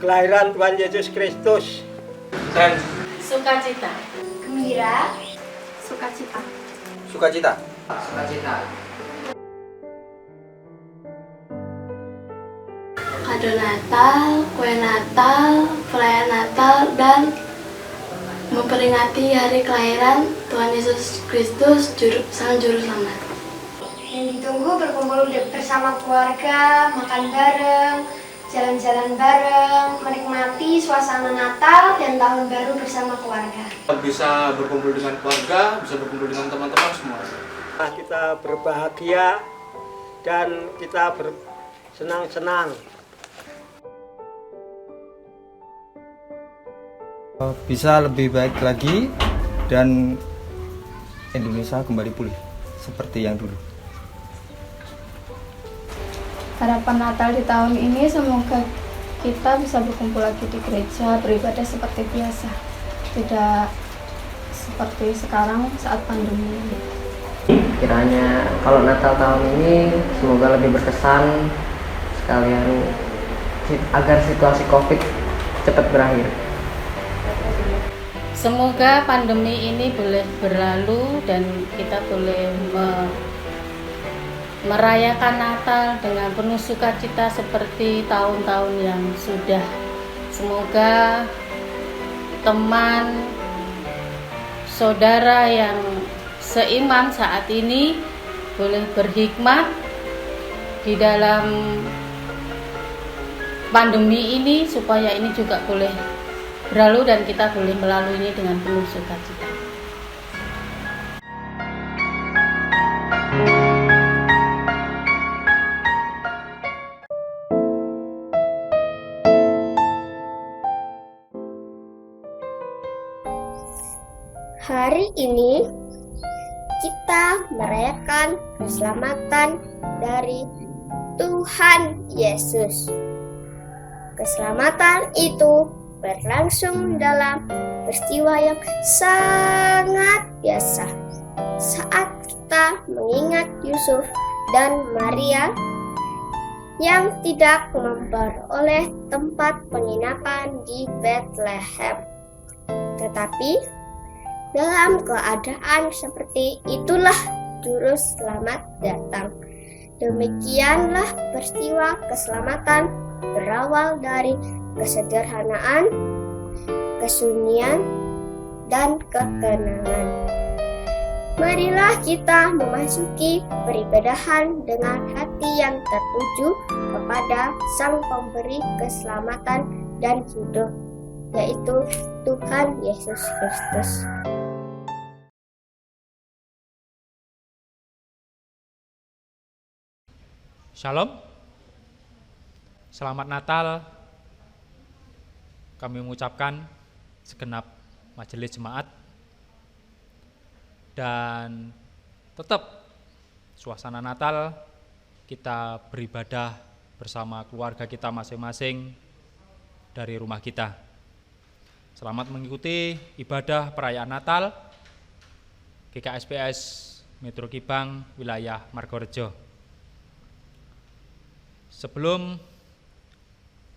kelahiran Tuhan Yesus Kristus. Dan Sukacita. Gembira. Sukacita. sukacita. Sukacita. Kado Natal, kue Natal, perayaan Natal, dan memperingati hari kelahiran Tuhan Yesus Kristus, Sang Juru Selamat. Yang ditunggu berkumpul bersama keluarga, makan bareng, jalan-jalan bareng, menikmati suasana Natal dan Tahun Baru bersama keluarga. Bisa berkumpul dengan keluarga, bisa berkumpul dengan teman-teman semua. Kita berbahagia dan kita bersenang-senang. Bisa lebih baik lagi dan Indonesia kembali pulih seperti yang dulu. Harapan Natal di tahun ini semoga kita bisa berkumpul lagi di gereja, beribadah seperti biasa, tidak seperti sekarang saat pandemi ini. Kiranya kalau Natal tahun ini semoga lebih berkesan, sekalian agar situasi COVID cepat berakhir. Semoga pandemi ini boleh berlalu dan kita boleh merayakan Natal dengan penuh sukacita seperti tahun-tahun yang sudah. Semoga teman, saudara yang seiman saat ini boleh berhikmat di dalam pandemi ini, supaya ini juga boleh berlalu dan kita boleh melaluinya dengan penuh sukacita. Hari ini kita merayakan keselamatan dari Tuhan Yesus. Keselamatan itu berlangsung dalam peristiwa yang sangat biasa saat kita mengingat Yusuf dan Maria yang tidak memperoleh tempat penginapan di Bethlehem. Tetapi dalam keadaan seperti itulah Juru Selamat datang. Demikianlah peristiwa keselamatan berawal dari kesederhanaan, kesunyian, dan kekenangan. Marilah kita memasuki peribadahan dengan hati yang tertuju kepada Sang Pemberi keselamatan dan hidup, yaitu Tuhan Yesus Kristus. Shalom, selamat Natal. Kami mengucapkan segenap majelis jemaat, dan tetap suasana Natal kita beribadah bersama keluarga kita masing-masing dari rumah kita. Selamat mengikuti ibadah perayaan Natal GKSPS Metro Kibang wilayah Margorejo. Sebelum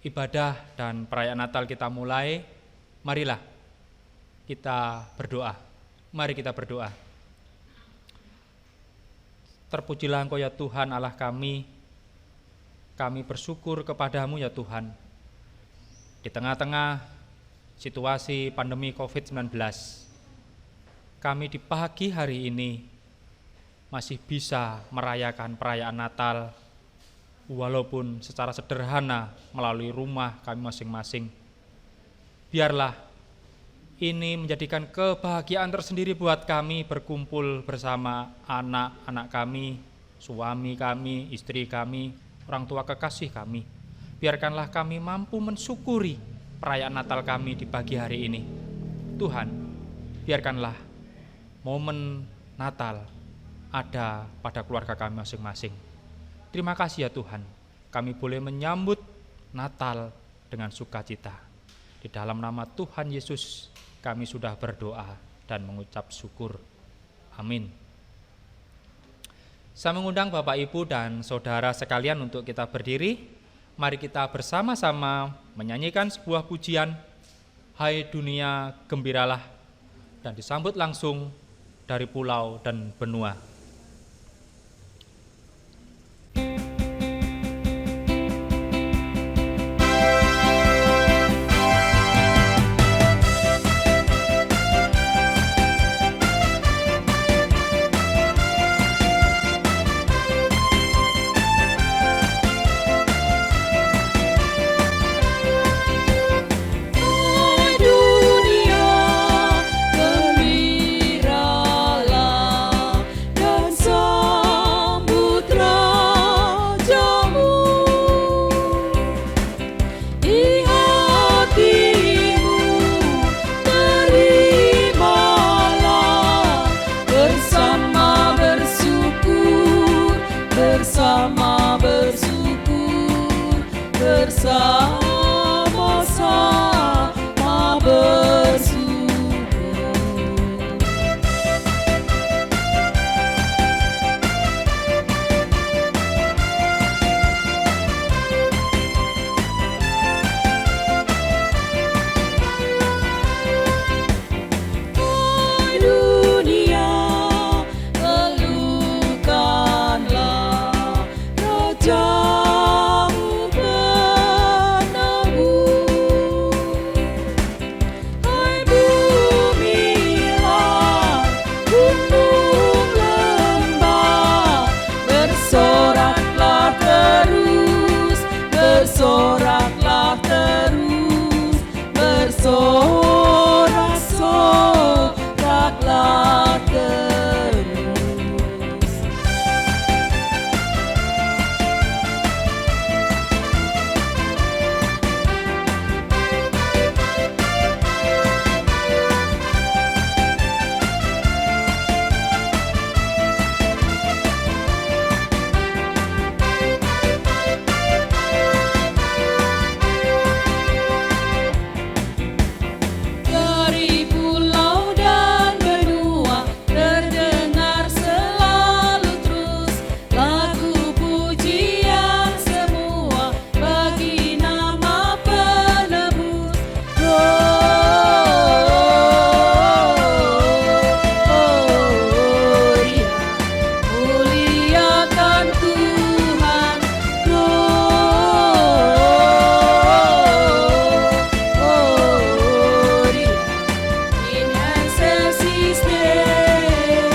ibadah dan perayaan Natal kita mulai, marilah kita berdoa. Mari kita berdoa. Terpujilah Engkau ya Tuhan Allah kami bersyukur kepadamu ya Tuhan. Di tengah-tengah situasi pandemi COVID-19, kami di pagi hari ini masih bisa merayakan perayaan Natal, walaupun secara sederhana melalui rumah kami masing-masing. Biarlah ini menjadikan kebahagiaan tersendiri buat kami berkumpul bersama anak-anak kami, suami kami, istri kami, orang tua kekasih kami. Biarkanlah kami mampu mensyukuri perayaan Natal kami di pagi hari ini. Tuhan, biarkanlah momen Natal ada pada keluarga kami masing-masing. Terima kasih ya Tuhan, kami boleh menyambut Natal dengan sukacita. Di dalam nama Tuhan Yesus kami sudah berdoa dan mengucap syukur. Amin. Saya mengundang Bapak Ibu dan Saudara sekalian untuk kita berdiri mari kita bersama-sama menyanyikan sebuah pujian, Hai Dunia Gembiralah, dan disambut langsung dari pulau dan benua. Bersama-sama bersyukur. Hai dunia, elukanlah Rajamu penebus. Hai bumilah, gunung lembah, bersoraklah terus, bersoraklah terus, bersorak-soraklah terus. Dari pulau dan benua terdengar selalu terus lagu pujian semua bagi nama penebus. Gloria, muliakan Tuhan. Gloria in excelsis Deo.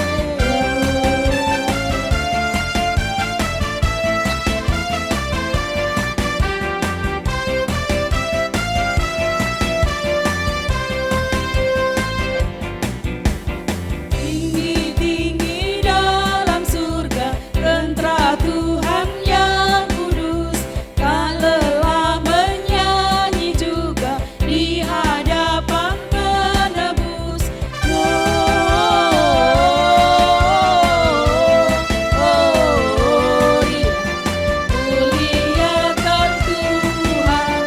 Tinggi-tinggi dalam surga, tentara Tuhan yang kudus, tak lelah menyanyi juga di hadapan penebus. Gloria, muliakan Tuhan.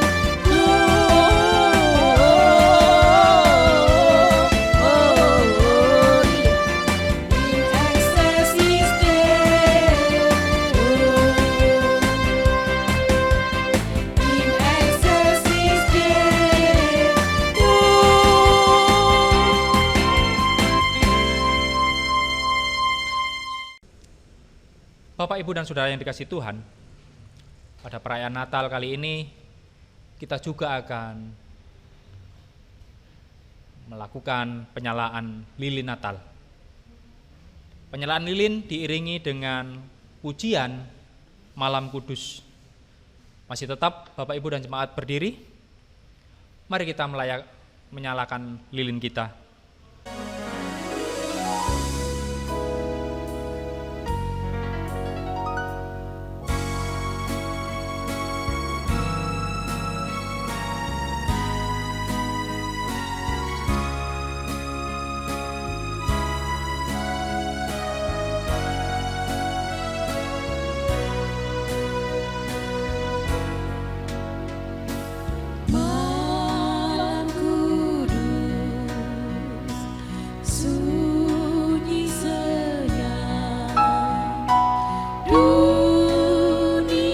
Gloria in excelsis Deo. In excelsis Deo. Bapak, Ibu, dan Saudara yang dikasihi Tuhan, pada perayaan Natal kali ini kita juga akan melakukan penyalaan lilin Natal. Penyalaan lilin diiringi dengan pujian Malam Kudus. Masih tetap Bapak, Ibu, dan jemaat berdiri. Mari kita menyalakan lilin kita. Malam Kudus, sunyi senyap, dunia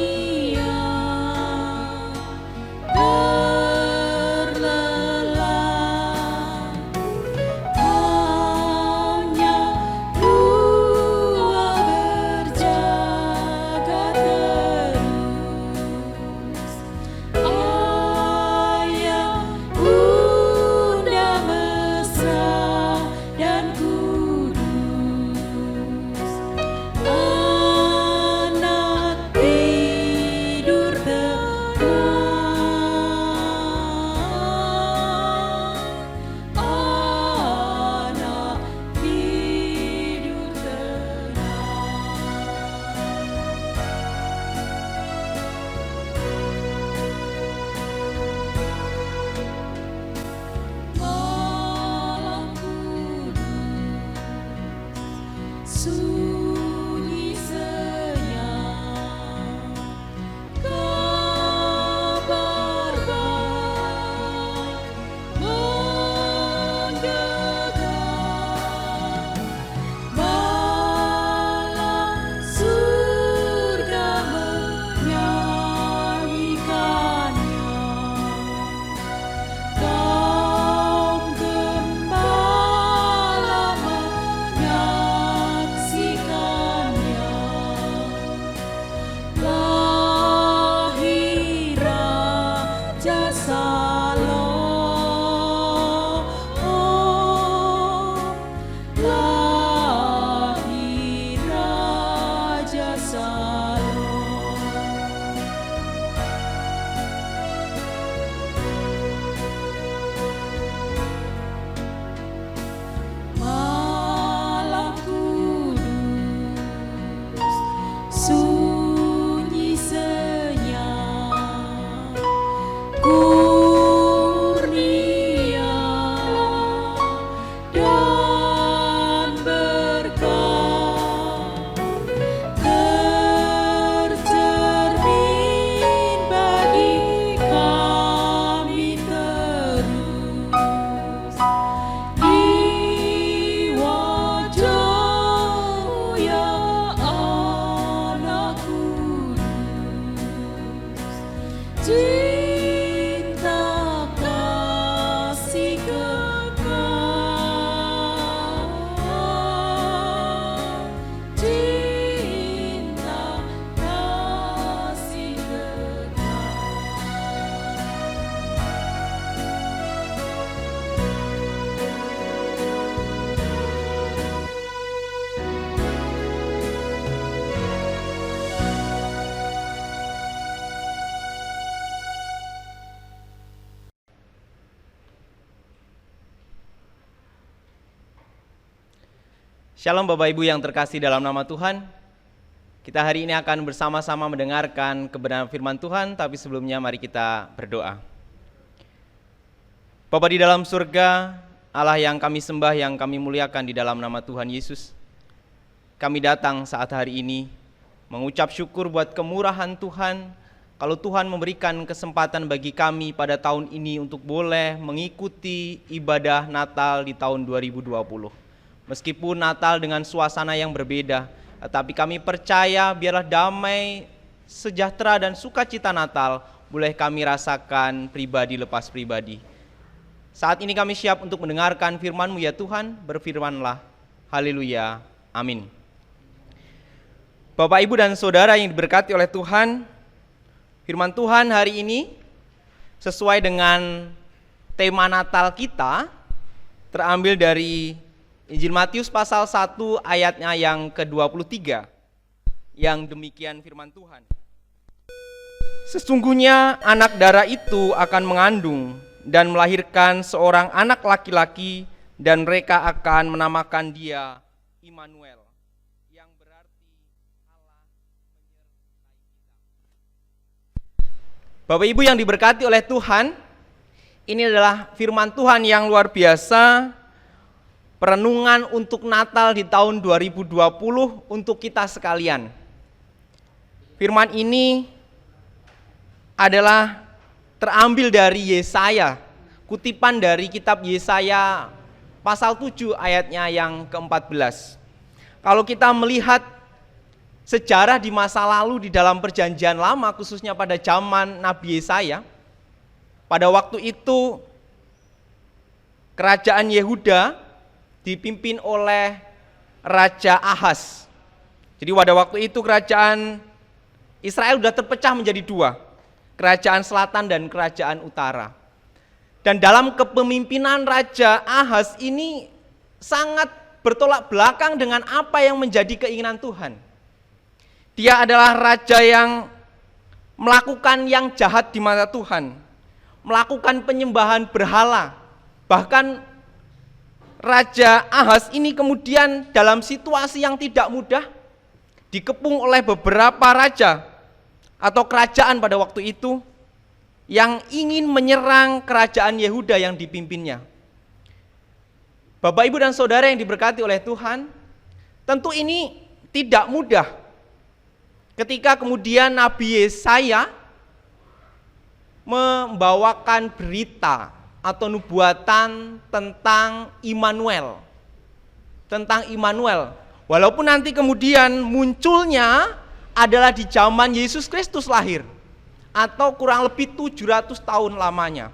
Shalom Bapak Ibu yang terkasih dalam nama Tuhan. Kita hari ini akan bersama-sama mendengarkan kebenaran firman Tuhan, tapi sebelumnya mari kita berdoa. Bapa di dalam surga, Allah yang kami sembah, yang kami muliakan di dalam nama Tuhan Yesus. Kami datang saat hari ini mengucap syukur buat kemurahan Tuhan, kalau Tuhan memberikan kesempatan bagi kami pada tahun ini untuk boleh mengikuti ibadah Natal di tahun 2020. Meskipun Natal dengan suasana yang berbeda, tetapi kami percaya biarlah damai, sejahtera dan sukacita Natal boleh kami rasakan pribadi lepas pribadi. Saat ini kami siap untuk mendengarkan firman-Mu ya Tuhan, berfirmanlah. Haleluya, amin. Bapak, Ibu dan Saudara yang diberkati oleh Tuhan, firman Tuhan hari ini sesuai dengan tema Natal kita, terambil dari Injil Matius pasal 1 ayatnya yang ke-23, yang demikian firman Tuhan. Sesungguhnya anak darah itu akan mengandung dan melahirkan seorang anak laki-laki, dan mereka akan menamakan dia Immanuel, yang berarti Allah menyertai kita. Bapak Ibu yang diberkati oleh Tuhan, ini adalah firman Tuhan yang luar biasa. Perenungan untuk Natal di tahun 2020 untuk kita sekalian. Firman ini adalah terambil dari Yesaya, kutipan dari kitab Yesaya pasal 7 ayatnya yang ke-14. Kalau kita melihat sejarah di masa lalu di dalam perjanjian lama, khususnya pada zaman Nabi Yesaya, pada waktu itu kerajaan Yehuda dipimpin oleh Raja Ahaz. Jadi pada waktu itu kerajaan Israel sudah terpecah menjadi dua, kerajaan selatan dan kerajaan utara. Dan dalam kepemimpinan Raja Ahaz ini sangat bertolak belakang dengan apa yang menjadi keinginan Tuhan. Dia adalah raja yang melakukan yang jahat di mata Tuhan, melakukan penyembahan berhala. Bahkan Raja Ahaz ini kemudian dalam situasi yang tidak mudah dikepung oleh beberapa raja atau kerajaan pada waktu itu yang ingin menyerang kerajaan Yehuda yang dipimpinnya. Bapak, Ibu dan Saudara yang diberkati oleh Tuhan, tentu ini tidak mudah ketika kemudian Nabi Yesaya membawakan berita atau nubuatan tentang Immanuel. Walaupun nanti kemudian munculnya adalah di zaman Yesus Kristus lahir, atau kurang lebih 700 tahun lamanya.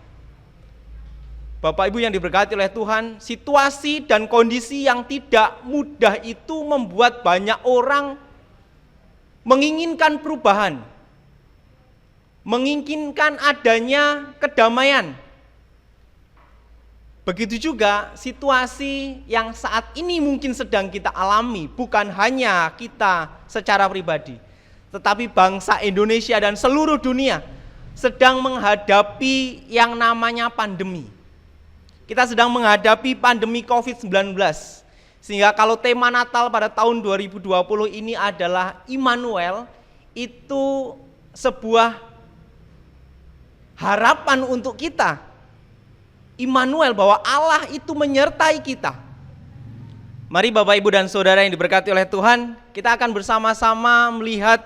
Bapak Ibu yang diberkati oleh Tuhan, situasi dan kondisi yang tidak mudah itu membuat banyak orang menginginkan perubahan, menginginkan adanya kedamaian. Begitu juga situasi yang saat ini mungkin sedang kita alami, bukan hanya kita secara pribadi, tetapi bangsa Indonesia dan seluruh dunia sedang menghadapi yang namanya pandemi. Kita sedang menghadapi pandemi COVID-19, sehingga kalau tema Natal pada tahun 2020 ini adalah Immanuel, itu sebuah harapan untuk kita. Immanuel, bahwa Allah itu menyertai kita. Mari Bapak, Ibu dan Saudara yang diberkati oleh Tuhan, kita akan bersama-sama melihat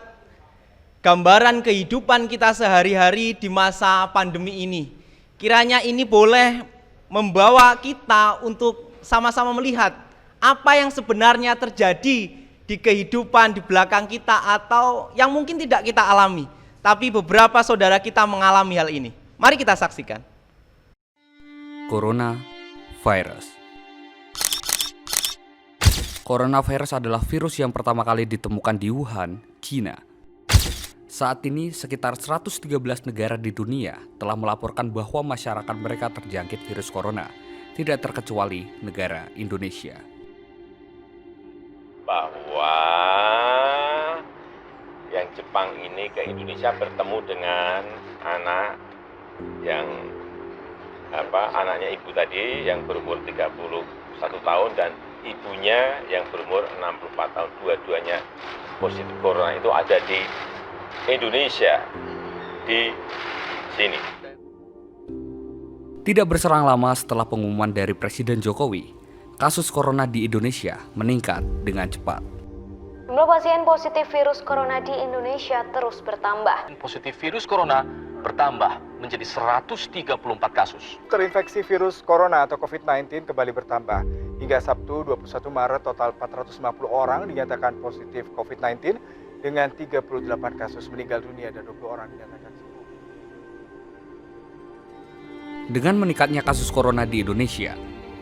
gambaran kehidupan kita sehari-hari di masa pandemi ini. Kiranya ini boleh membawa kita untuk sama-sama melihat apa yang sebenarnya terjadi di kehidupan di belakang kita, atau yang mungkin tidak kita alami, tapi beberapa saudara kita mengalami hal ini. Mari kita saksikan. Coronavirus. Coronavirus adalah virus yang pertama kali ditemukan di Wuhan, China. Saat ini sekitar 113 negara di dunia telah melaporkan bahwa masyarakat mereka terjangkit virus corona, tidak terkecuali negara Indonesia. Bahwa yang Jepang ini ke Indonesia bertemu dengan anak yang anaknya ibu tadi yang berumur 31 tahun dan ibunya yang berumur 64 tahun. Dua-duanya positif corona itu ada di Indonesia, di sini. Tidak berselang lama setelah pengumuman dari Presiden Jokowi, kasus corona di Indonesia meningkat dengan cepat. Jumlah pasien positif virus corona di Indonesia terus bertambah. Positif virus corona bertambah menjadi 134 kasus. Terinfeksi virus corona atau COVID-19 kembali bertambah. Hingga Sabtu 21 Maret total 450 orang dinyatakan positif COVID-19 dengan 38 kasus meninggal dunia dan 20 orang dinyatakan sembuh. Dengan meningkatnya kasus corona di Indonesia,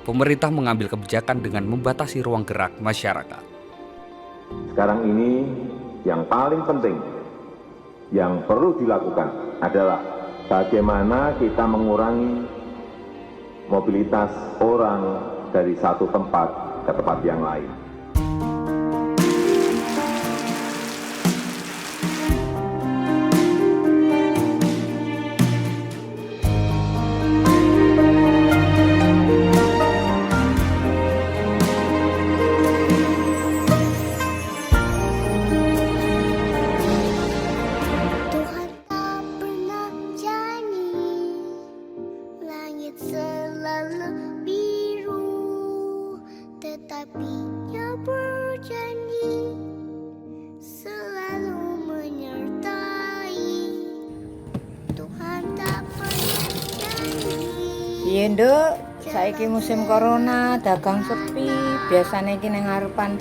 pemerintah mengambil kebijakan dengan membatasi ruang gerak masyarakat. Sekarang ini yang paling penting yang perlu dilakukan adalah bagaimana kita mengurangi mobilitas orang dari satu tempat ke tempat yang lain. Iya nduk, saiki musim corona, dagang sepi, biasanya iki ning ngarepan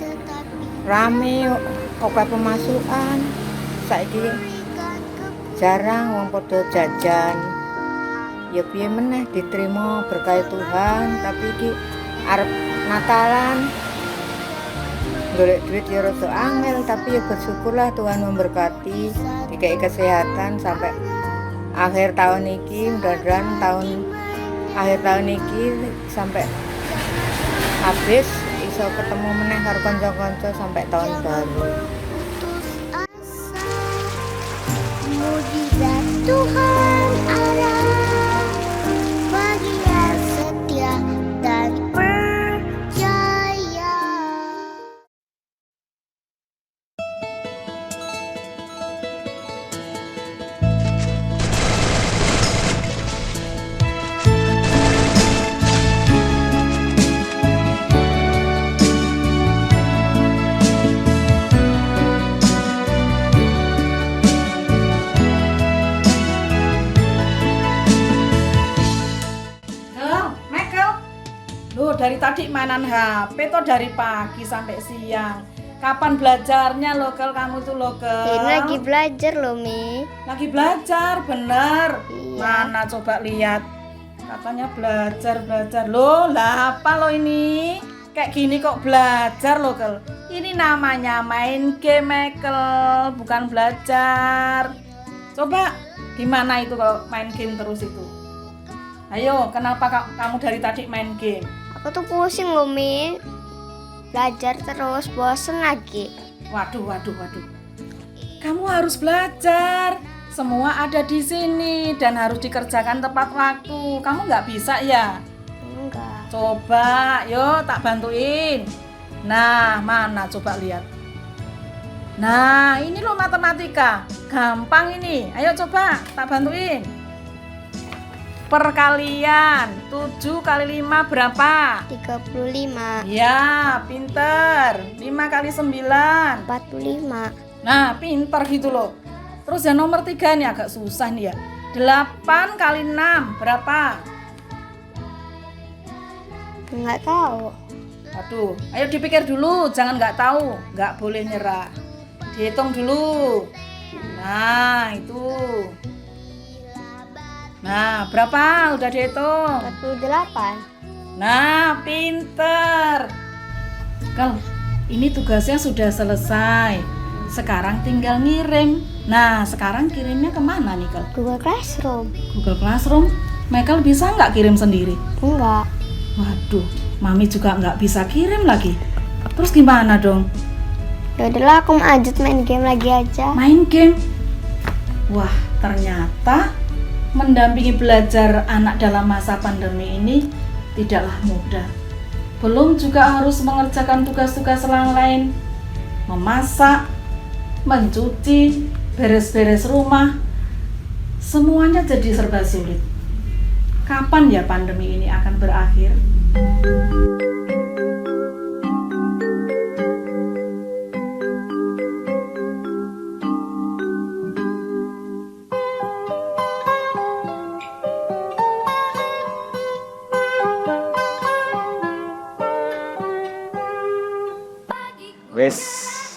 rame, oke pemasukan. Saiki jarang wong padha jajan. Ya piye meneh diterima berkah Tuhan, tapi iki arep Natalan. Golek duit ya rada angel, tapi ya bersyukurlah Tuhan memberkati, dikei kesehatan sampai akhir tahun iki, mudah-mudahan akhir tahun ini sampai habis iso ketemu meneh karo kanca-kanca sampai tahun baru. Mujizat Tuhan Allah bagi yang setia dan percaya. Dari tadi mainan HP tuh dari pagi sampai siang. Kapan belajarnya lo Kel, kamu tuh lo Kel? Ini lagi belajar loh Mi. Lagi belajar, bener. Iya. Mana coba lihat. Katanya belajar lo. Lah apa lo ini? Kayak gini kok belajar lo Kel? Ini namanya main game Kel, bukan belajar. Coba gimana itu kalau main game terus itu? Ayo, kenapa kamu dari tadi main game? Aku tuh pusing loh Mi. Belajar terus, bosen lagi. Waduh. Kamu harus belajar. Semua ada di sini dan harus dikerjakan tepat waktu. Kamu nggak bisa ya? Enggak. Coba, yuk tak bantuin. Nah, mana coba lihat. Nah, ini loh matematika. Gampang ini. Ayo coba tak bantuin. Perkalian 7 kali 5 berapa? 35. Ya, pinter. 5 kali 9 45. Nah, pinter gitu loh. Terus yang nomor 3 nih agak susah nih ya. 8 kali 6 berapa? Enggak tahu. Aduh, ayo dipikir dulu, jangan nggak tahu. Nggak boleh nyerah. Dihitung dulu. Nah, itu. Nah, berapa? Udah dihitung? 48. Nah, pinter. Kel, ini tugasnya sudah selesai. Sekarang tinggal ngirim. Nah, sekarang kirimnya kemana nih, Kel? Google Classroom. Google Classroom? Michael bisa nggak kirim sendiri? Enggak. Waduh, Mami juga nggak bisa kirim lagi. Terus gimana dong? Yaudahlah, aku mau lanjut main game lagi aja. Main game? Wah, ternyata mendampingi belajar anak dalam masa pandemi ini tidaklah mudah. Belum juga harus mengerjakan tugas-tugas lain, memasak, mencuci, beres-beres rumah. Semuanya jadi serba sulit. Kapan ya pandemi ini akan berakhir? Wes,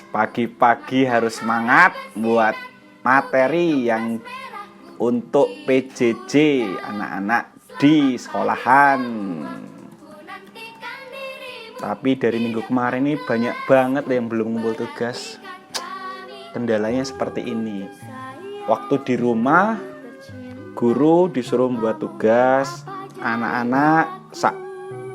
pagi-pagi harus semangat buat materi yang untuk PJJ anak-anak di sekolahan. Tapi dari minggu kemarin ini banyak banget yang belum ngumpul tugas. Kendalanya seperti ini. Waktu di rumah, guru disuruh membuat tugas, anak-anak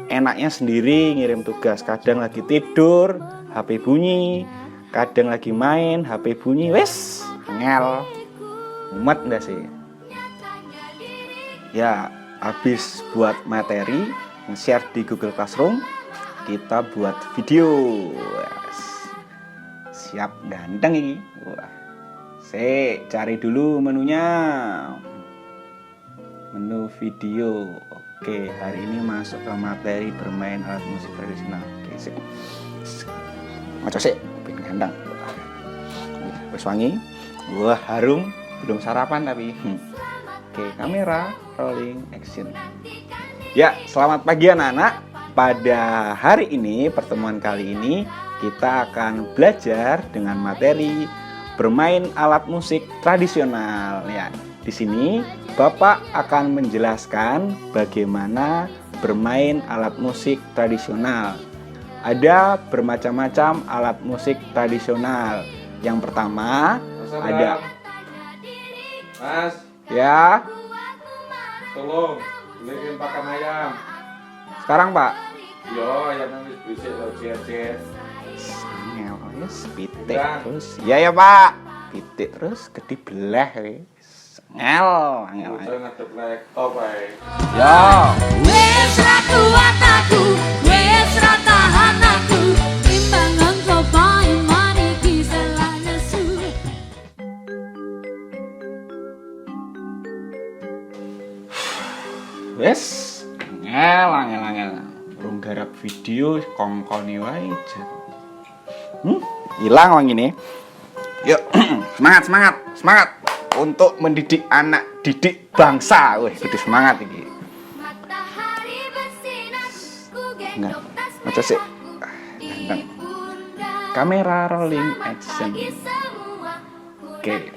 enaknya sendiri ngirim tugas. Kadang lagi tidur, HP bunyi, kadang lagi main, HP bunyi, wes, ngel, mumet enggak sih? Ya, habis buat materi, nge-share di Google Classroom, kita buat video. Yes. Siap ganteng ini. Wah. Cari dulu menunya. Menu video. Oke, hari ini masuk ke materi bermain alat musik tradisional. Oke, sip. Macam sih, pengen ganteng. Wes wangi. Wah, harum. Belum sarapan tapi. Oke, kamera, rolling, action. Ya, selamat pagi anak-anak. Pada hari ini, pertemuan kali ini, kita akan belajar dengan materi bermain alat musik tradisional. Ya, di sini Bapak akan menjelaskan bagaimana bermain alat musik tradisional. Ada bermacam-macam alat musik tradisional. Yang pertama ada Mas, ya. tolong beliin pakan ayam. Sekarang Pak. Yo, ayamnya wis berisik lo jejer. Wis pitik terus. Ya Pak. Pitik terus gede belah wis. Angel. Saya ngadep laptop ae. Ya. Wes ra kuat aku, wes ra tahan aku, timbangan coba iman iki salah nesu. Wes, angel. Urung garap video kongkoni wae. Hilang wong ini. Yuk, semangat untuk mendidik anak didik bangsa. Wih, kudu semangat iki. Enggak, macam sih. Kamera rolling action. Oke.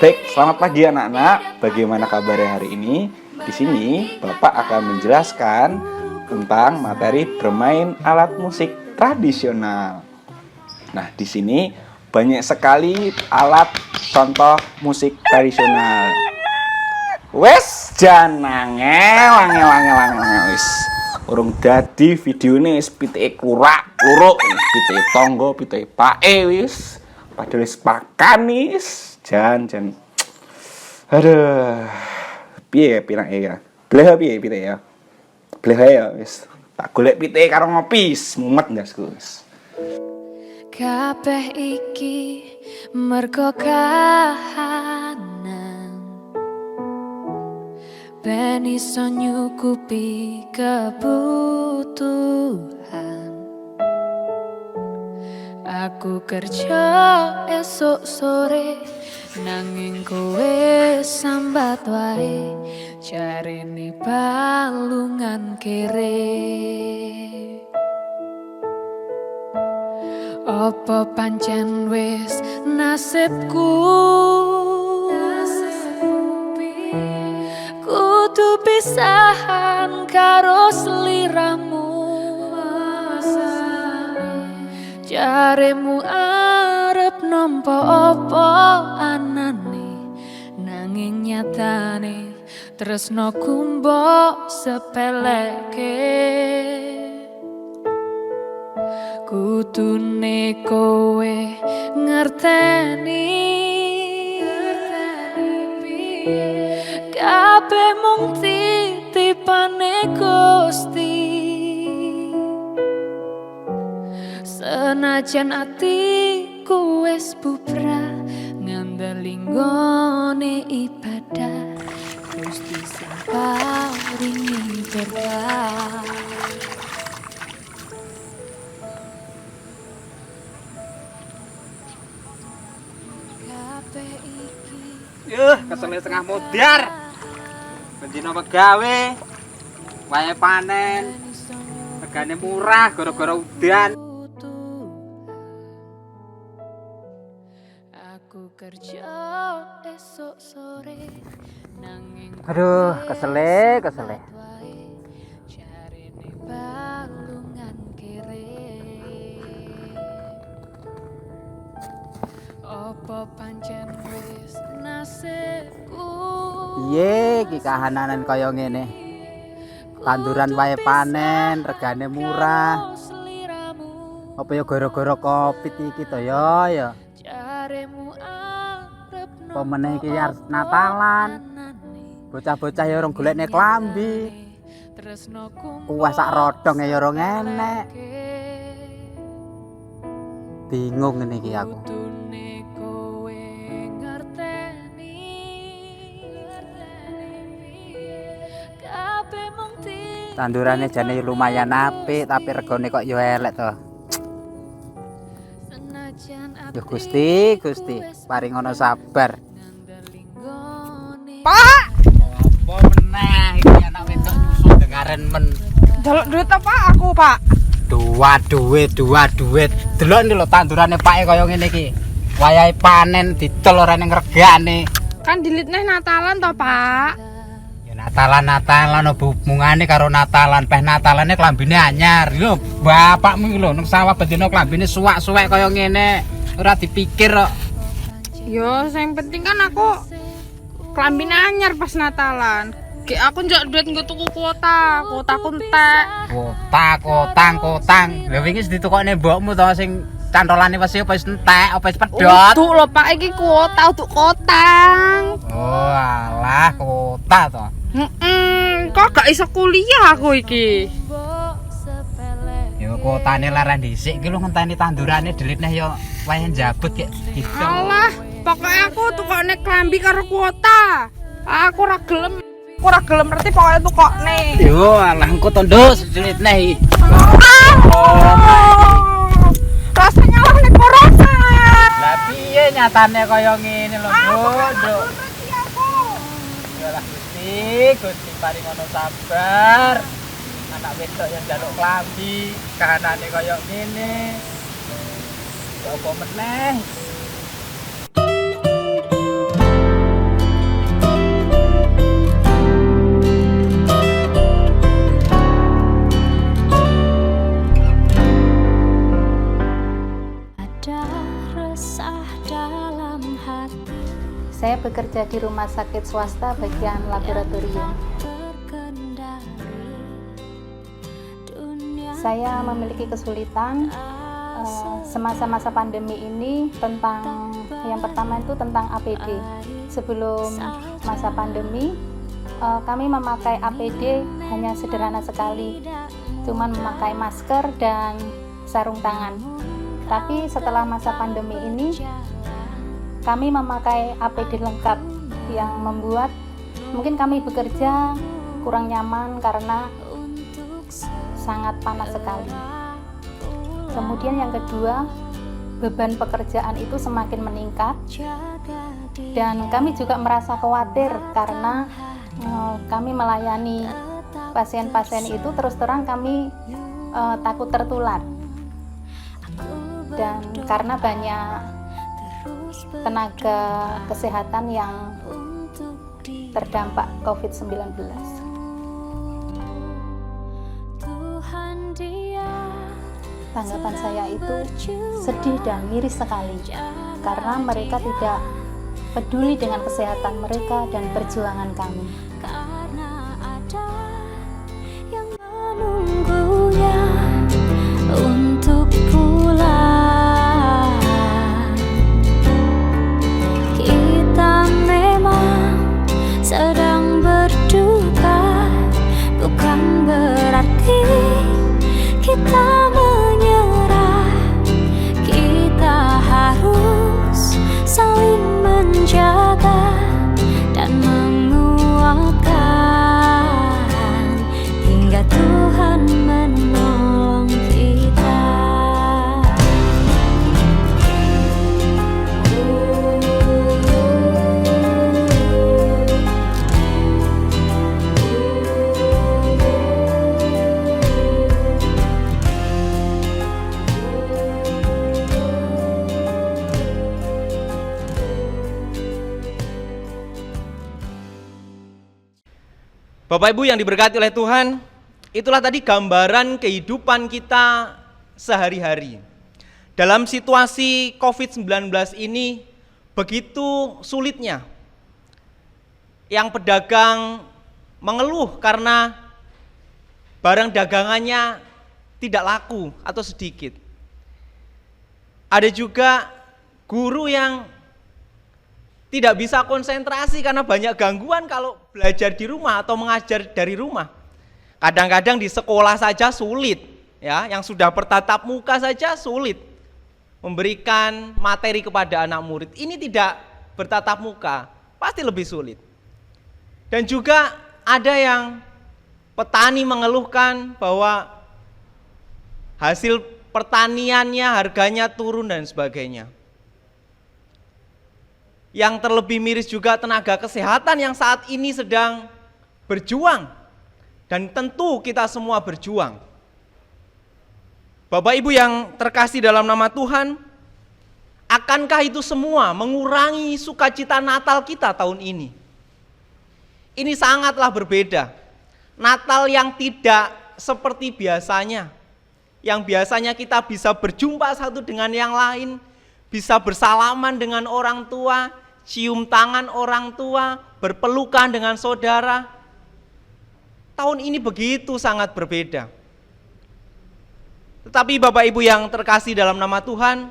Baik, selamat pagi anak-anak. Bagaimana kabarnya hari ini? Di sini Bapak akan menjelaskan tentang materi bermain alat musik tradisional. Nah, di sini banyak sekali alat contoh musik tradisional. Wes jan angel wis. Urung dadi videone wis pitike kluruk, pitike tangga, pitike pake wis. Padahal wis pakan wis. Jan. Aduh. Piye pirake ya? Bleh piye pitike ya? Bleh ya wis. Tak golek pitike karo ngopi, mumet ndasku wis. Kabeh iki mergo kahanan, ben iso nyukupi kebutuhan. Aku kerja esok sore, nanging kowe sambat wae, jarene balungan kere. Apa pancen wis nasibku, kudu pisahan karo sliramu. Jaremu arep nampa apa anane, nanging nyatane tresnoku mbok sepeleke. Kudune kowe ngerteni, kabeh mung titipane Gusti. Senajan atiku wis bubrah ngandeli nggone ibadah, Gusti sing paringi berkah. Yuh, kesel setengah mudar. Bendino pegawe, wae panen, regane murah gara-gara udan. Aku kerja esok sore nanging Aduh, kesele. jarene balungan kere. Apa pancen wis nasibku? Piye iki kahanan kaya ngene? Tanduran wae panen, regane murah. Apa ya gara-gara Covid iki to ya? Jaremu arep Pemeneh iki arep Natalan. Bocah-bocah ya orang golekne klambi. Kuah sak rodong ya ora enek. Bingung ngene iki aku. Tandurane jane lumayan apik tapi regane kok yo elek to. Yo Gusti, paring ono sabar. Pak! Apa meneh iki anak wedok nyusul dengaren men. Jaluk duit apa aku, Pak? Dua duit. Delok iki lho tandurane pake kaya ngene iki. Wayahe panen didol ora ning regane. Kan dilitneh Natalan to, Pak? Natalan hubungane karo Natalan, peh Natalane klambine anyar. Lho, bapakmu iki lho nang sawah bendina klambine suwak-suwek kaya ngene. Ora dipikir kok. Yo, sing penting kan aku klambine anyar pas Natalan. Ki aku njok duit nggo tuku kuotaku entek. Kotang. Lha wingi wis ditukokne mbokmu to sing cantolane wis entek, apa wis pedhot. Untuk lho Pak, iki kuota untuk kotang. Oh, alah kota to. Kok gak iso kuliah aku iki. Yo kotane larang dhisik iki lho ngenteni tandurane delitneh yo wae njabut kek gitu. Alah, pokoknya aku tukokne klambi karo kuota. Aku ora gelem ngerti pokoknya tukokne. Yo alah engko tondo delitneh iki. Rasanya lah nek corona. Lah piye nyatane kaya ngene lho, Nduk. Yalah Gusti paring ono sabar. Anak wedok yang njaluk klambi, kahanane kaya ngene. Ya apa meneh? Saya bekerja di rumah sakit swasta bagian laboratorium. Saya memiliki kesulitan semasa masa pandemi ini tentang yang pertama itu tentang APD. Sebelum masa pandemi kami memakai APD hanya sederhana sekali, cuman memakai masker dan sarung tangan. Tapi setelah masa pandemi ini kami memakai APD lengkap yang membuat mungkin kami bekerja kurang nyaman karena sangat panas sekali. Kemudian yang kedua, beban pekerjaan itu semakin meningkat dan kami juga merasa khawatir karena kami melayani pasien-pasien itu terus terang kami takut tertular dan karena banyak tenaga kesehatan yang terdampak COVID-19. Tanggapan saya itu sedih dan miris sekali karena mereka tidak peduli dengan kesehatan mereka dan perjuangan kami. Menunggunya untuk pulang. Kita memang sedang berduka, bukan berarti kita menyerah. Bapak Ibu yang diberkati oleh Tuhan, itulah tadi gambaran kehidupan kita sehari-hari. Dalam situasi COVID-19 ini begitu sulitnya. Yang pedagang mengeluh karena barang dagangannya tidak laku atau sedikit. Ada juga guru yang tidak bisa konsentrasi karena banyak gangguan kalau belajar di rumah atau mengajar dari rumah. Kadang-kadang di sekolah saja sulit, ya, yang sudah bertatap muka saja sulit memberikan materi kepada anak murid. Ini tidak bertatap muka, pasti lebih sulit. Dan juga ada yang petani mengeluhkan bahwa hasil pertaniannya harganya turun dan sebagainya. Yang terlebih miris juga tenaga kesehatan yang saat ini sedang berjuang, dan tentu kita semua berjuang. Bapak Ibu yang terkasih dalam nama Tuhan, akankah itu semua mengurangi sukacita Natal kita tahun ini? Ini sangatlah berbeda. Natal yang tidak seperti biasanya, yang biasanya kita bisa berjumpa satu dengan yang lain, bisa bersalaman dengan orang tua, cium tangan orang tua, berpelukan dengan saudara. Tahun ini begitu sangat berbeda. Tetapi Bapak Ibu yang terkasih dalam nama Tuhan,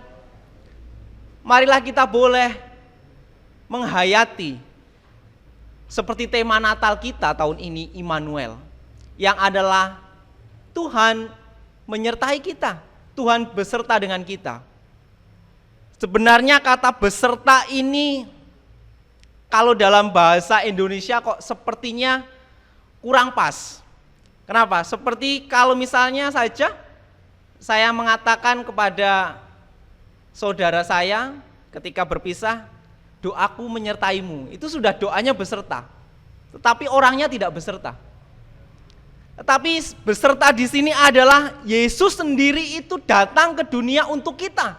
marilah kita boleh menghayati seperti tema Natal kita tahun ini, Immanuel, yang adalah Tuhan menyertai kita, Tuhan beserta dengan kita. Sebenarnya kata beserta ini kalau dalam bahasa Indonesia kok sepertinya kurang pas. Kenapa? Seperti kalau misalnya saja saya mengatakan kepada saudara saya ketika berpisah, doaku menyertaimu. Itu sudah doanya beserta. Tetapi orangnya tidak beserta. Tetapi beserta di sini adalah Yesus sendiri itu datang ke dunia untuk kita.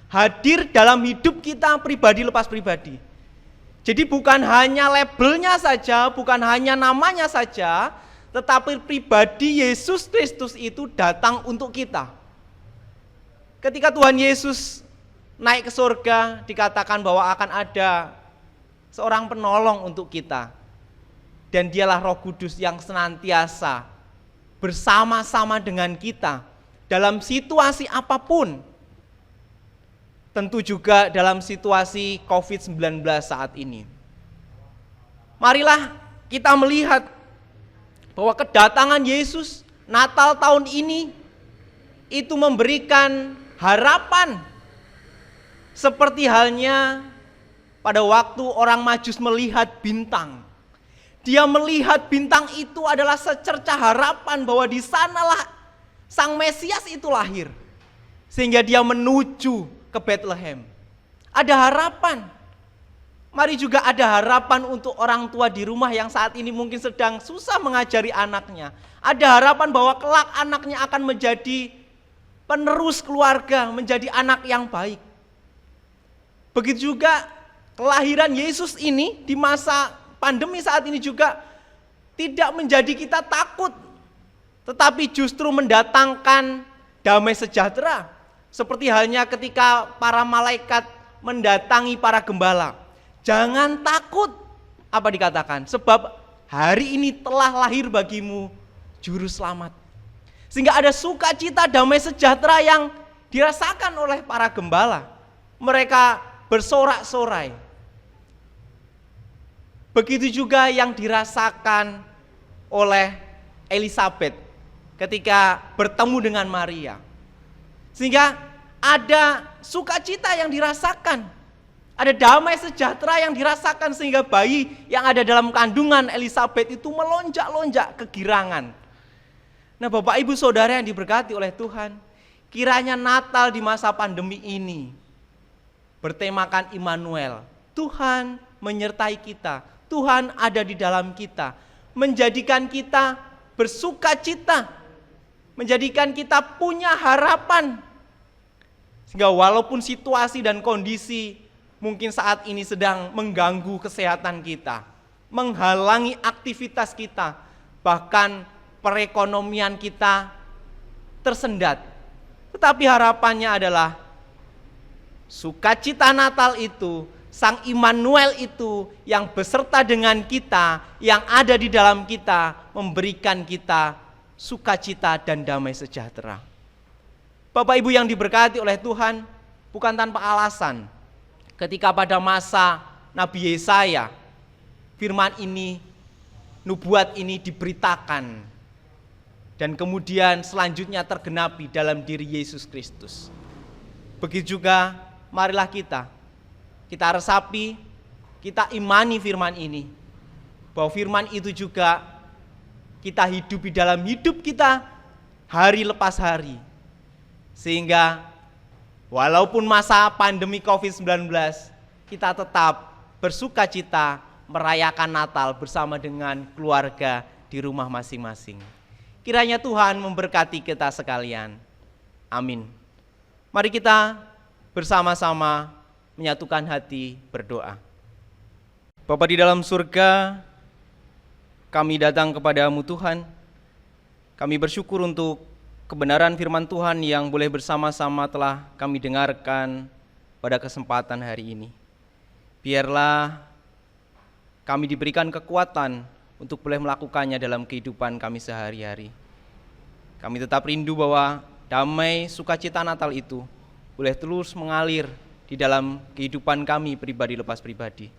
Hadir dalam hidup kita pribadi lepas pribadi. Jadi bukan hanya labelnya saja, bukan hanya namanya saja, tetapi pribadi Yesus Kristus itu datang untuk kita. Ketika Tuhan Yesus naik ke surga, dikatakan bahwa akan ada seorang penolong untuk kita. Dan dialah Roh Kudus yang senantiasa bersama-sama dengan kita dalam situasi apapun. Tentu juga dalam situasi COVID-19 saat ini. Marilah kita melihat bahwa kedatangan Yesus Natal tahun ini itu memberikan harapan. Seperti halnya pada waktu orang Majus melihat bintang. Dia melihat bintang itu adalah secerca harapan bahwa di sanalah Sang Mesias itu lahir. Sehingga dia menuju ke Bethlehem. Ada harapan. Mari juga ada harapan untuk orang tua di rumah yang saat ini mungkin sedang susah mengajari anaknya. Ada harapan bahwa kelak anaknya akan menjadi penerus keluarga, menjadi anak yang baik. Begitu juga kelahiran Yesus ini di masa pandemi saat ini juga tidak menjadi kita takut, tetapi justru mendatangkan damai sejahtera. Seperti halnya ketika para malaikat mendatangi para gembala. Jangan takut, apa dikatakan? Sebab hari ini telah lahir bagimu juru selamat. Sehingga ada sukacita damai sejahtera yang dirasakan oleh para gembala. Mereka bersorak-sorai. Begitu juga yang dirasakan oleh Elizabeth ketika bertemu dengan Maria. Sehingga ada sukacita yang dirasakan. Ada damai sejahtera yang dirasakan sehingga bayi yang ada dalam kandungan Elizabeth itu melonjak-lonjak kegirangan. Nah, Bapak Ibu Saudara yang diberkati oleh Tuhan, kiranya Natal di masa pandemi ini bertemakan Immanuel. Tuhan menyertai kita, Tuhan ada di dalam kita, menjadikan kita bersukacita, menjadikan kita punya harapan. Sehingga walaupun situasi dan kondisi mungkin saat ini sedang mengganggu kesehatan kita, menghalangi aktivitas kita, bahkan perekonomian kita tersendat. Tetapi harapannya adalah sukacita Natal itu, Sang Immanuel itu yang beserta dengan kita, yang ada di dalam kita, memberikan kita sukacita dan damai sejahtera. Bapak Ibu yang diberkati oleh Tuhan, bukan tanpa alasan ketika pada masa Nabi Yesaya, firman ini, nubuat ini diberitakan dan kemudian selanjutnya tergenapi dalam diri Yesus Kristus. Begitu juga marilah kita resapi, kita imani firman ini, bahwa firman itu juga kita hidupi dalam hidup kita hari lepas hari, sehingga walaupun masa pandemi COVID-19 kita tetap bersuka cita merayakan Natal bersama dengan keluarga di rumah masing-masing. Kiranya Tuhan memberkati kita sekalian. Amin. Mari kita bersama-sama menyatukan hati berdoa. Bapa di dalam surga, kami datang kepadamu Tuhan. Kami bersyukur untuk kebenaran firman Tuhan yang boleh bersama-sama telah kami dengarkan pada kesempatan hari ini. Biarlah kami diberikan kekuatan untuk boleh melakukannya dalam kehidupan kami sehari-hari. Kami tetap rindu bahwa damai sukacita Natal itu boleh terus mengalir di dalam kehidupan kami pribadi lepas pribadi.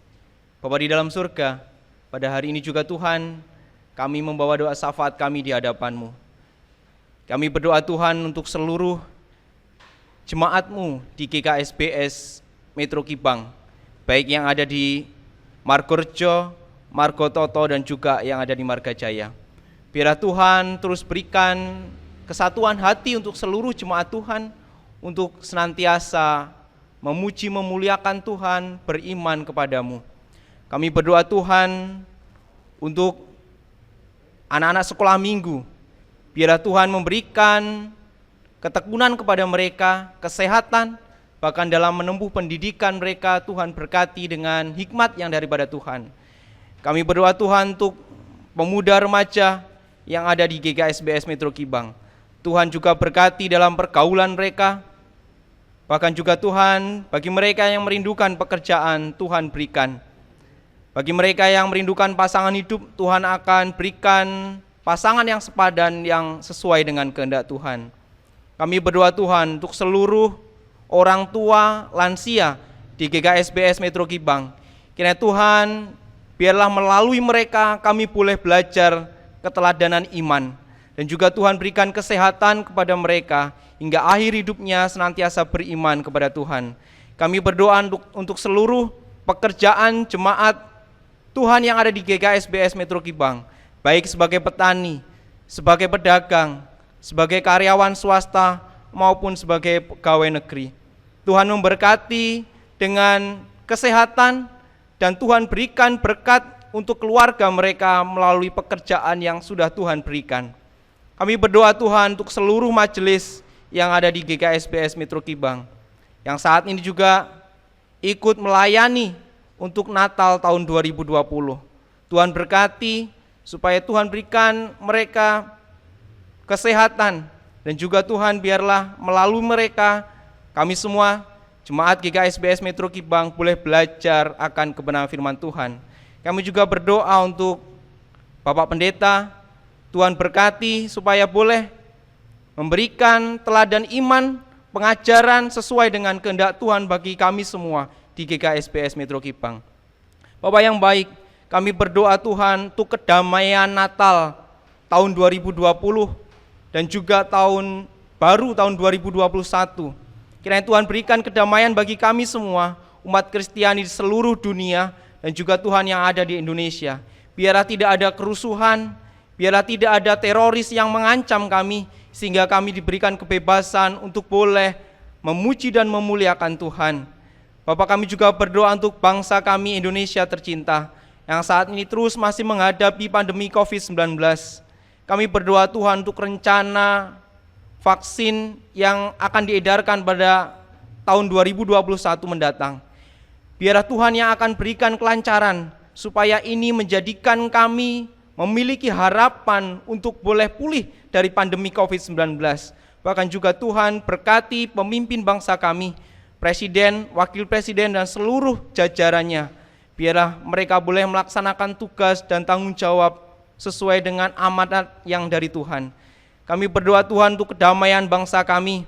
Bapa di dalam surga, pada hari ini juga Tuhan, kami membawa doa syafaat kami di hadapan-Mu. Kami berdoa Tuhan untuk seluruh jemaat-Mu di GKSBS Metro Kibang, baik yang ada di Margorejo, Margototo, dan juga yang ada di Margajaya. Biarlah Tuhan terus berikan kesatuan hati untuk seluruh jemaat Tuhan, untuk senantiasa memuji memuliakan Tuhan, beriman kepadamu. Kami berdoa Tuhan untuk anak-anak sekolah minggu, biarlah Tuhan memberikan ketekunan kepada mereka, kesehatan, bahkan dalam menempuh pendidikan mereka, Tuhan berkati dengan hikmat yang daripada Tuhan. Kami berdoa Tuhan untuk pemuda remaja yang ada di GKSBS Metro Kibang. Tuhan juga berkati dalam pergaulan mereka, bahkan juga Tuhan, bagi mereka yang merindukan pekerjaan, Tuhan berikan. Bagi mereka yang merindukan pasangan hidup, Tuhan akan berikan pasangan yang sepadan, yang sesuai dengan kehendak Tuhan. Kami berdoa Tuhan untuk seluruh orang tua lansia di GKSBS Metro Kibang. Kiranya Tuhan, biarlah melalui mereka kami boleh belajar keteladanan iman. Dan juga Tuhan berikan kesehatan kepada mereka, hingga akhir hidupnya senantiasa beriman kepada Tuhan. Kami berdoa untuk seluruh pekerjaan jemaat Tuhan yang ada di GKSBS Metro Kibang, baik sebagai petani, sebagai pedagang, sebagai karyawan swasta, maupun sebagai pegawai negeri. Tuhan memberkati dengan kesehatan, dan Tuhan berikan berkat untuk keluarga mereka melalui pekerjaan yang sudah Tuhan berikan. Kami berdoa Tuhan untuk seluruh majelis yang ada di GKSBS Metro Kibang, yang saat ini juga ikut melayani untuk Natal tahun 2020. Tuhan berkati supaya Tuhan berikan mereka kesehatan, dan juga Tuhan biarlah melalui mereka kami semua jemaat GKSBS Metro Kibang boleh belajar akan kebenaran firman Tuhan. Kami juga berdoa untuk Bapak Pendeta, Tuhan berkati supaya boleh memberikan teladan iman, pengajaran sesuai dengan kehendak Tuhan bagi kami semua di GKSBS Metro Kibang. Bapak yang baik, kami berdoa Tuhan untuk kedamaian Natal tahun 2020 dan juga tahun baru tahun 2021. Kiranya Tuhan berikan kedamaian bagi kami semua, umat Kristiani di seluruh dunia, dan juga Tuhan yang ada di Indonesia. Biarlah tidak ada kerusuhan, biarlah tidak ada teroris yang mengancam kami, sehingga kami diberikan kebebasan untuk boleh memuji dan memuliakan Tuhan. Bapak, kami juga berdoa untuk bangsa kami Indonesia tercinta, yang saat ini terus masih menghadapi pandemi COVID-19. Kami berdoa Tuhan untuk rencana vaksin yang akan diedarkan pada tahun 2021 mendatang. Biarlah Tuhan yang akan berikan kelancaran, supaya ini menjadikan kami memiliki harapan untuk boleh pulih dari pandemi COVID-19. Bahkan juga Tuhan berkati pemimpin bangsa kami, Presiden, Wakil Presiden, dan seluruh jajarannya. Biarlah mereka boleh melaksanakan tugas dan tanggung jawab sesuai dengan amanat yang dari Tuhan. Kami berdoa Tuhan untuk kedamaian bangsa kami,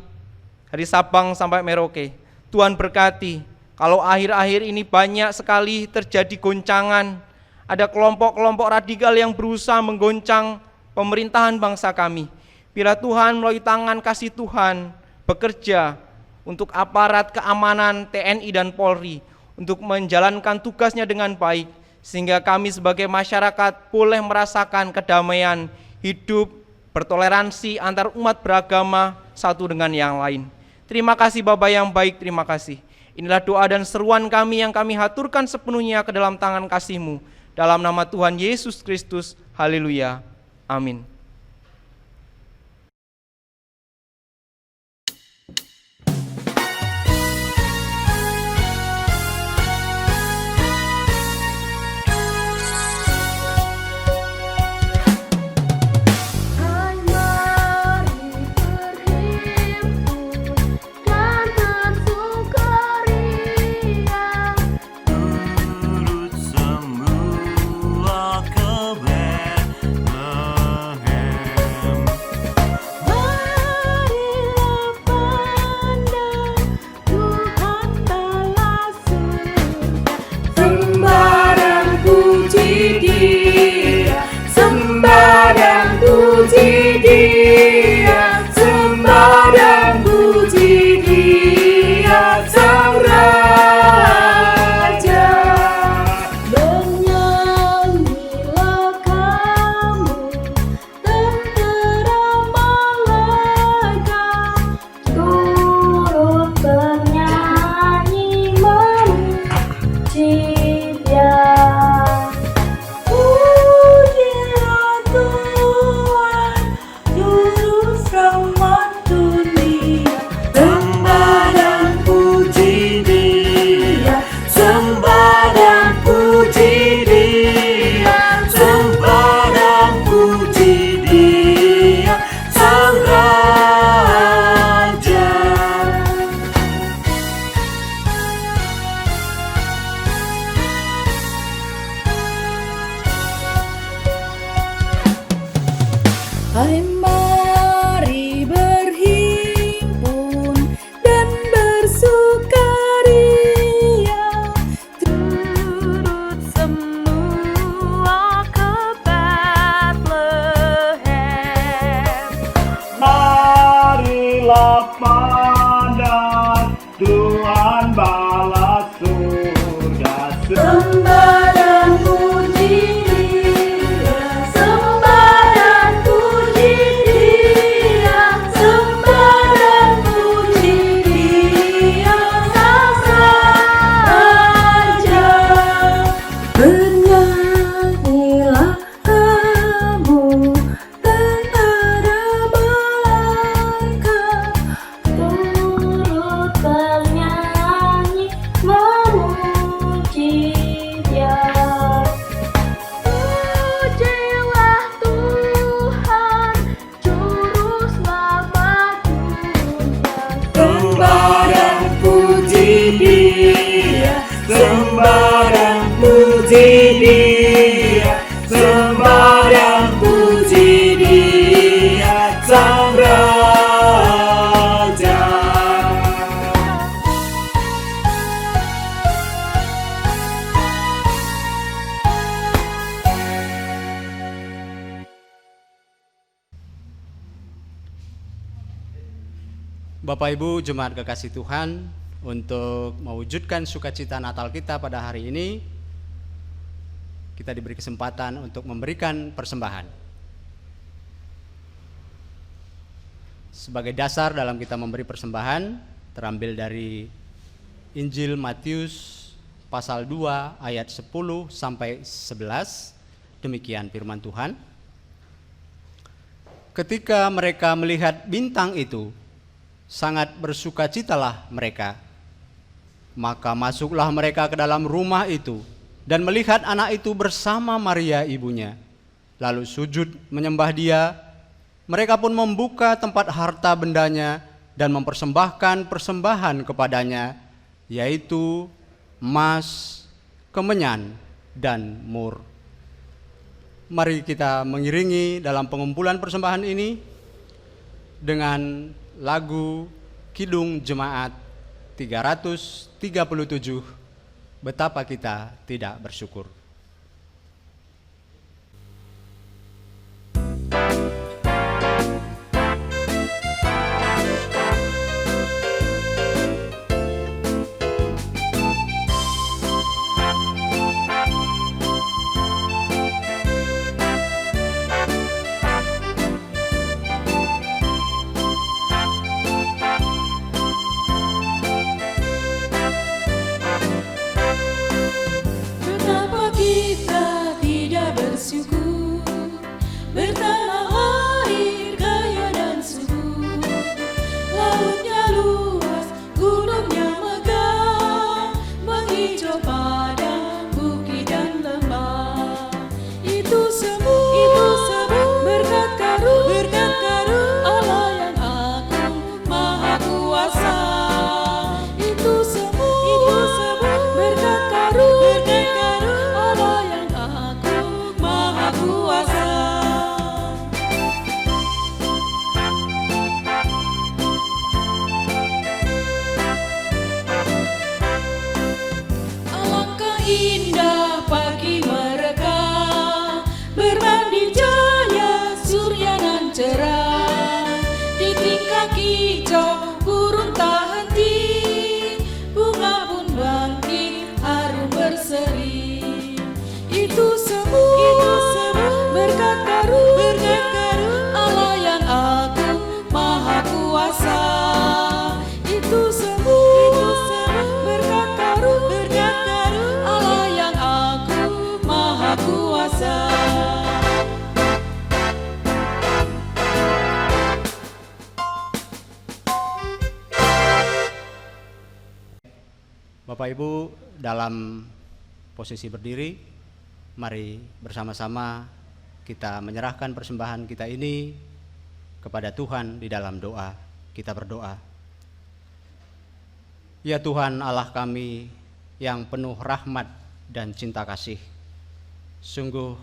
dari Sabang sampai Merauke. Tuhan berkati, kalau akhir-akhir ini banyak sekali terjadi goncangan, ada kelompok-kelompok radikal yang berusaha menggoncang pemerintahan bangsa kami. Bila Tuhan melalui tangan kasih Tuhan bekerja untuk aparat keamanan TNI dan Polri untuk menjalankan tugasnya dengan baik, sehingga kami sebagai masyarakat boleh merasakan kedamaian hidup bertoleransi antar umat beragama satu dengan yang lain. Terima kasih Bapa yang baik, terima kasih. Inilah doa dan seruan kami yang kami haturkan sepenuhnya ke dalam tangan kasih-Mu. Dalam nama Tuhan Yesus Kristus, haleluya, amin. Bapak Ibu Jemaat kekasih Tuhan, untuk mewujudkan sukacita Natal kita pada hari ini, kita diberi kesempatan untuk memberikan persembahan. Sebagai dasar dalam kita memberi persembahan, terambil dari Injil Matius pasal 2 ayat 10 sampai 11, demikian firman Tuhan. Ketika mereka melihat bintang itu, sangat bersukacitalah mereka. Maka masuklah mereka ke dalam rumah itu dan melihat anak itu bersama Maria ibunya. lalu sujud menyembah Dia. Mereka pun membuka tempat harta bendanya dan mempersembahkan persembahan kepadanya, yaitu emas, kemenyan, dan mur. Mari kita mengiringi dalam pengumpulan persembahan ini dengan lagu Kidung Jemaat 337, Betapa Kita Tidak Bersyukur. Betapa kita tidak bersyukur, bertanah air kaya dan subur, lautnya luas, gunungnya megah, menghijau padang, bukit dan lembah. Itu semua berkat karunia Allah yang agung maha kuasa. Itu semua berkat karunia Allah yang agung maha kuasa. Alangkah indah pagi mereka, bermandi cahaya surya nan cerah. Di tingkah hijau burung tak henti, bunga pun bangkit harum berseri. Itu semua berkat karunia Allah yang agung maha kuasa. Itu semua berkat karunia Allah yang agung maha kuasa. Bapak Ibu, dalam posisi berdiri, mari bersama-sama kita menyerahkan persembahan kita ini kepada Tuhan di dalam doa. Kita berdoa. Ya Tuhan Allah kami yang penuh rahmat dan cinta kasih, sungguh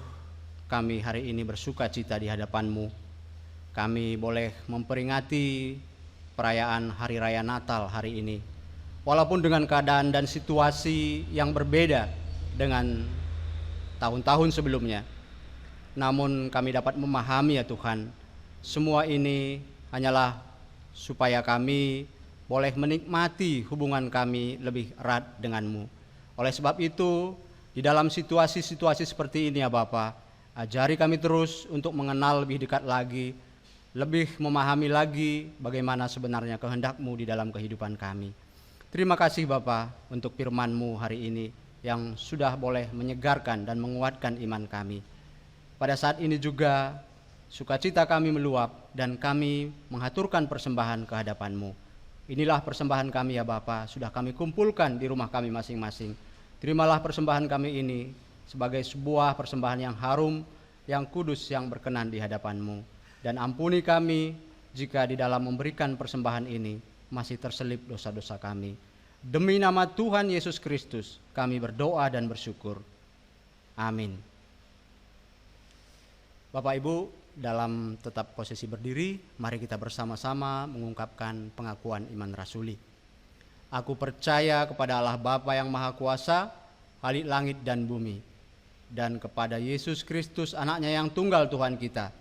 kami hari ini bersuka cita di hadapan-Mu. Kami boleh memperingati perayaan Hari Raya Natal hari ini, walaupun dengan keadaan dan situasi yang berbeda dengan tahun-tahun sebelumnya. Namun kami dapat memahami ya Tuhan, semua ini hanyalah supaya kami boleh menikmati hubungan kami lebih erat dengan-Mu. Oleh sebab itu, di dalam situasi-situasi seperti ini ya Bapa, ajari kami terus untuk mengenal lebih dekat lagi, lebih memahami lagi bagaimana sebenarnya kehendak-Mu di dalam kehidupan kami. Terima kasih Bapa untuk firman-Mu hari ini yang sudah boleh menyegarkan dan menguatkan iman kami. Pada saat ini juga sukacita kami meluap dan kami menghaturkan persembahan ke hadapan-Mu. Inilah persembahan kami ya Bapa, sudah kami kumpulkan di rumah kami masing-masing. Terimalah persembahan kami ini sebagai sebuah persembahan yang harum, yang kudus, yang berkenan di hadapan-Mu. Dan ampuni kami jika di dalam memberikan persembahan ini masih terselip dosa-dosa kami. Demi nama Tuhan Yesus Kristus kami berdoa dan bersyukur. Amin. Bapak Ibu, dalam tetap posisi berdiri, mari kita bersama-sama mengungkapkan pengakuan iman rasuli. Aku percaya kepada Allah Bapa yang Maha Kuasa, Khalik langit dan bumi, dan kepada Yesus Kristus anaknya yang tunggal Tuhan kita,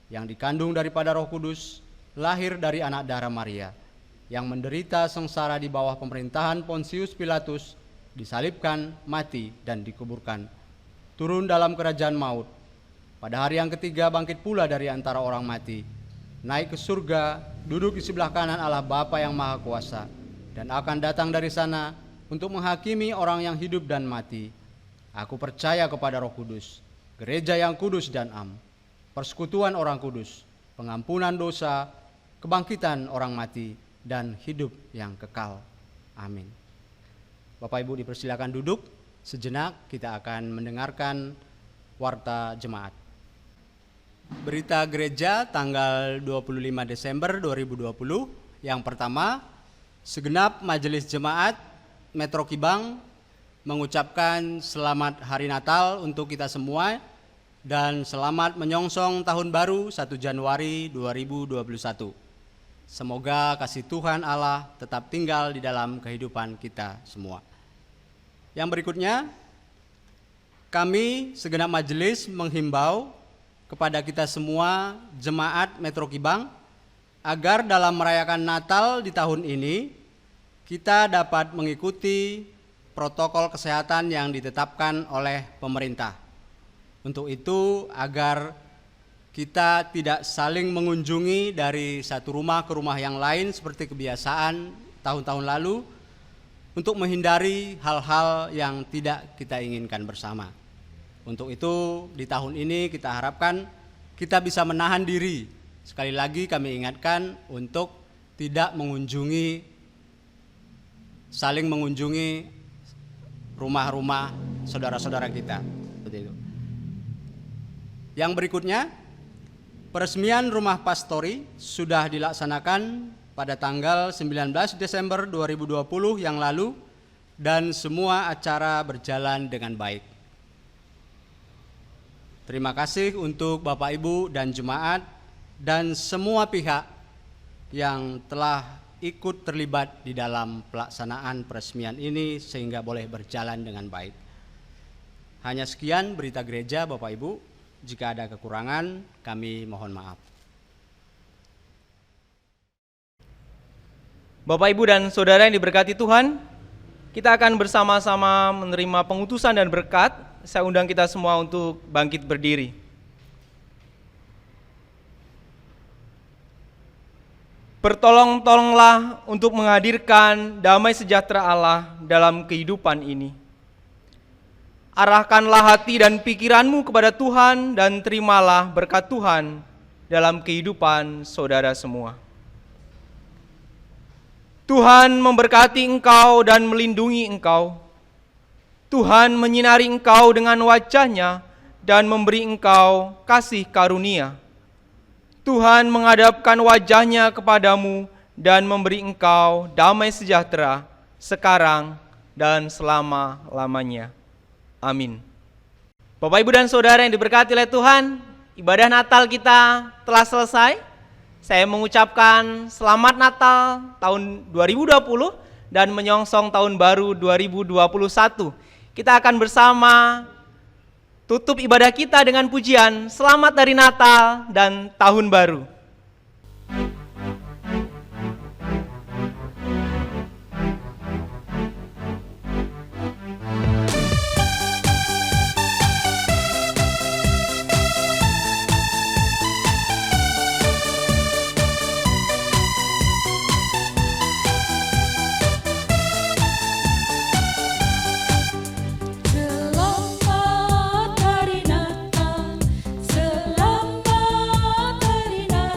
yang dikandung daripada Roh Kudus, lahir dari anak darah Maria, yang menderita sengsara di bawah pemerintahan Pontius Pilatus, disalibkan, mati, dan dikuburkan, turun dalam kerajaan maut, pada hari yang ketiga bangkit pula dari antara orang mati, naik ke surga, duduk di sebelah kanan Allah Bapa yang Maha Kuasa, dan akan datang dari sana untuk menghakimi orang yang hidup dan mati. Aku percaya kepada Roh Kudus, gereja yang kudus dan am, persekutuan orang kudus, pengampunan dosa, kebangkitan orang mati, dan hidup yang kekal. Amin. Bapak Ibu dipersilakan duduk. Sejenak kita akan mendengarkan warta jemaat. Berita gereja tanggal 25 Desember 2020. Yang pertama, segenap majelis jemaat Metro Kibang mengucapkan selamat Hari Natal untuk kita semua dan selamat menyongsong tahun baru 1 Januari 2021. Semoga kasih Tuhan Allah tetap tinggal di dalam kehidupan kita semua. Yang berikutnya, kami segenap majelis menghimbau kepada kita semua jemaat Metro Kibang agar dalam merayakan Natal di tahun ini kita dapat mengikuti protokol kesehatan yang ditetapkan oleh pemerintah. Untuk itu agar kita tidak saling mengunjungi dari satu rumah ke rumah yang lain seperti kebiasaan tahun-tahun lalu untuk menghindari hal-hal yang tidak kita inginkan bersama. Untuk itu di tahun ini kita harapkan kita bisa menahan diri. Sekali lagi kami ingatkan untuk tidak saling mengunjungi rumah-rumah saudara-saudara kita. Seperti itu. Yang berikutnya, peresmian rumah pastori sudah dilaksanakan pada tanggal 19 Desember 2020 yang lalu dan semua acara berjalan dengan baik. Terima kasih untuk Bapak Ibu dan jemaat dan semua pihak yang telah ikut terlibat di dalam pelaksanaan peresmian ini sehingga boleh berjalan dengan baik. Hanya sekian berita gereja Bapak Ibu. Jika ada kekurangan, kami mohon maaf. Bapak, Ibu, dan Saudara yang diberkati Tuhan, kita akan bersama-sama menerima pengutusan dan berkat. Saya undang kita semua untuk bangkit berdiri. Bertolong-tolonglah untuk menghadirkan damai sejahtera Allah dalam kehidupan ini. Arahkanlah hati dan pikiranmu kepada Tuhan dan terimalah berkat Tuhan dalam kehidupan saudara semua. Tuhan memberkati engkau dan melindungi engkau. Tuhan menyinari engkau dengan wajah-Nya dan memberi engkau kasih karunia. Tuhan menghadapkan wajah-Nya kepadamu dan memberi engkau damai sejahtera sekarang dan selama-lamanya. Amin. Bapak, Ibu, dan Saudara yang diberkati oleh Tuhan, ibadah Natal kita telah selesai. Saya mengucapkan selamat Natal tahun 2020 dan menyongsong tahun baru 2021. Kita akan bersama tutup ibadah kita dengan pujian Selamat Hari Natal dan Tahun Baru. Selamat Hari Natal, selamat Hari Natal.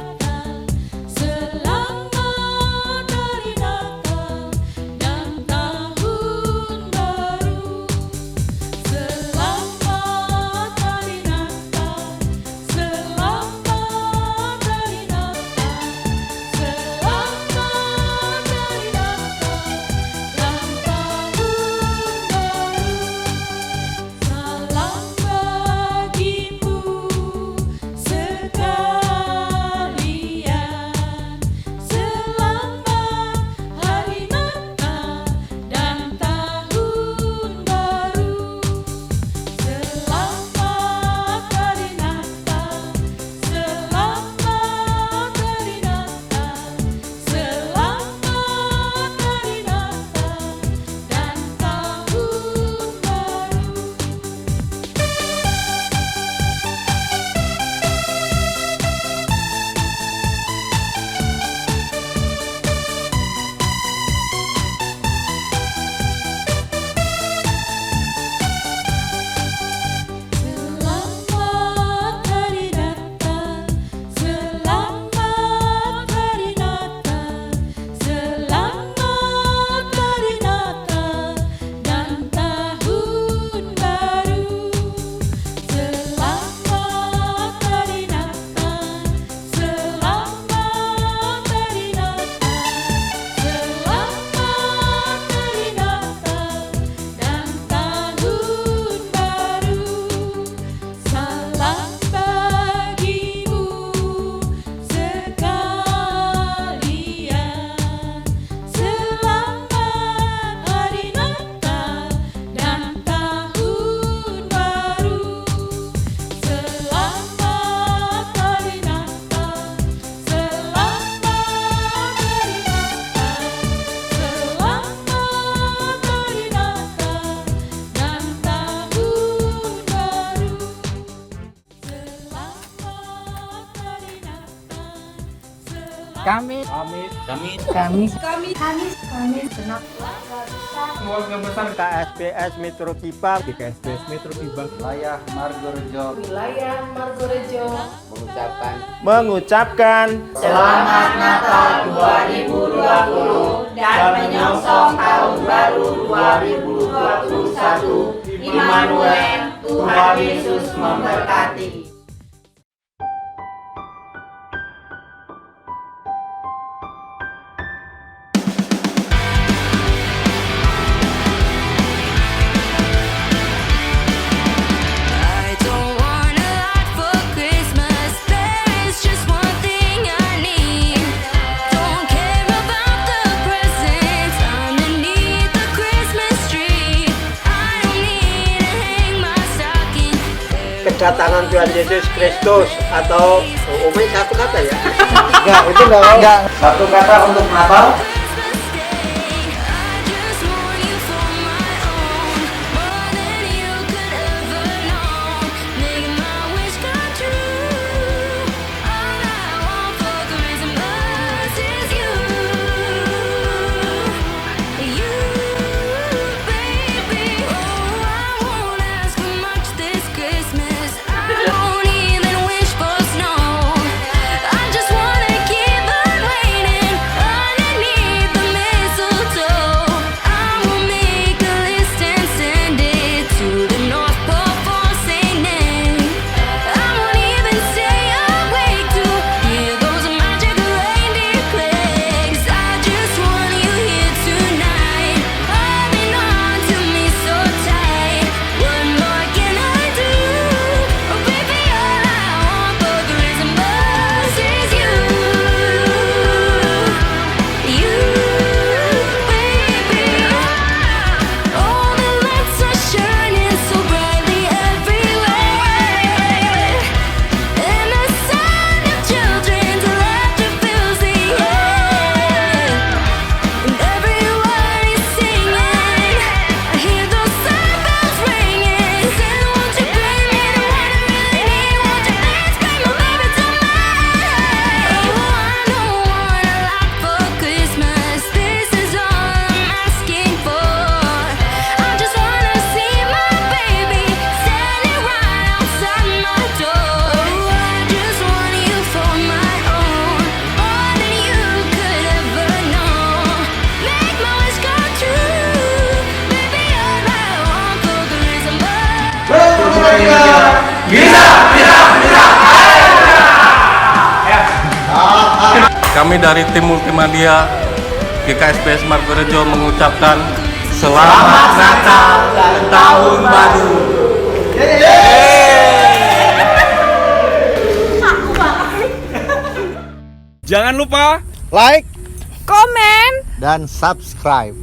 genap Keluarga besar KSBS Metro Kibang, KSBS Metro Kibang, wilayah Margorejo mengucapkan Selamat Natal 2020 dan menyongsong tahun baru 2021. Immanuel, Tuhan Yesus memberkati. kedatangan Tuhan Yesus Kristus atau Umi satu kata ya? Enggak. Satu kata untuk Natal. Kami dari tim Multimedia GKSBS Margorejo mengucapkan Selamat Natal dan Tahun Baru. Jangan lupa like, komen, dan subscribe.